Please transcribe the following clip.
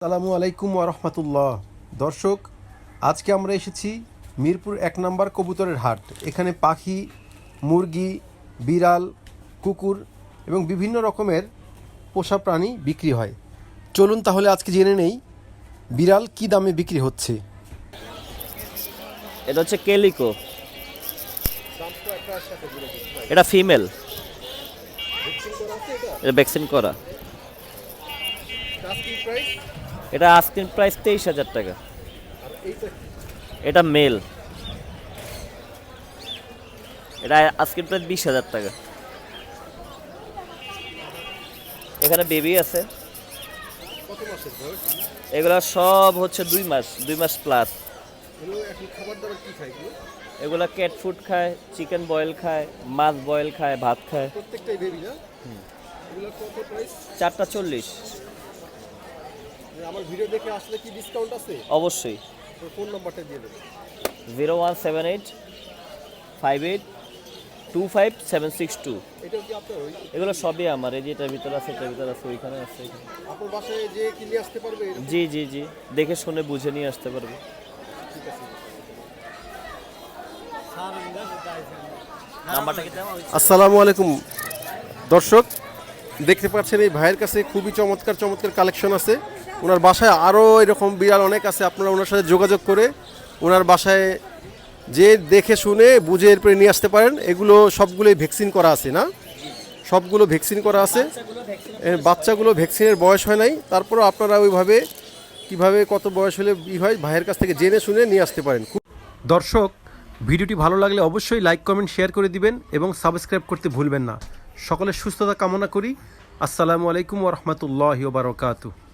আসসালামু আলাইকুম ওয়া রাহমাতুল্লাহ। দর্শক, আজকে আমরা এসেছি মিরপুর ১ নম্বর কবুতরের হাট। এখানে পাখি, মুরগি, বিড়াল, কুকুর এবং বিভিন্ন রকমের পোষা প্রাণী বিক্রি হয়। চলুন তাহলে আজকে জেনে নেই বিড়াল কী দামে বিক্রি হচ্ছে। এটা হচ্ছে কেলিকো, এটা ফিমেল, এটা ভ্যাকসিন করা। এটা আস্কিং প্রাইস 23,000 টাকা। এটা মেল, এটা আস্কিং প্রাইস 20,000 টাকা। এখানে বেবি আছে, এগুলা সব হচ্ছে 2 মাস প্লাস। এগুলা ক্যাট ফুড খায়, চিকেন বয়েল খায়, মাছ বয়েল খায়, ভাত খায়। প্রত্যেকটাই বেবি না? এগুলো কত প্রাইস? 4টা 40। আমার ভিডিও দেখে আসলে কি ডিসকাউন্ট আছে? অবশ্যই। ফোন নাম্বারটা দিয়ে দেবেন। 0178 58 25762। এটাও কি আপনার? এগুলো সবই আমার। এই যে এটার ভিতরে আছে, এটার ভিতরে আছে, ওইখানে আছে। আপনার বাসায় যে কিনে আসতে পারবে? জি জি জি, দেখে শুনে বুঝে নিয়ে আসতে পারবে। ঠিক আছে। আসসালামু আলাইকুম দর্শক, দেখতে পাচ্ছেন এই ভাইয়ের কাছে খুবই চমৎকার চমৎকার কালেকশন আছে। ওনার বাসায় আরও এরকম বিড়াল অনেক আছে। আপনারা ওনার সাথে যোগাযোগ করে ওনার বাসায় যে দেখে শুনে বুঝে এরপরে নিয়ে আসতে পারেন। এগুলো সবগুলোই ভ্যাকসিন করা আছে না? সবগুলো ভ্যাকসিন করা আছে। বাচ্চাগুলো ভ্যাকসিনের বয়স হয় নাই, তারপরও আপনারা ওইভাবে কিভাবে কত বয়স হলে হয় ভাইয়ের কাছ থেকে জেনে শুনে নিয়ে আসতে পারেন। দর্শক, ভিডিওটি ভালো লাগলে অবশ্যই লাইক কমেন্ট শেয়ার করে দিবেন এবং সাবস্ক্রাইব করতে ভুলবেন না। সকলের সুস্থতা কামনা করি। আসসালামু আলাইকুম ওয়া রাহমাতুল্লাহি ওয়া বারাকাতুহু।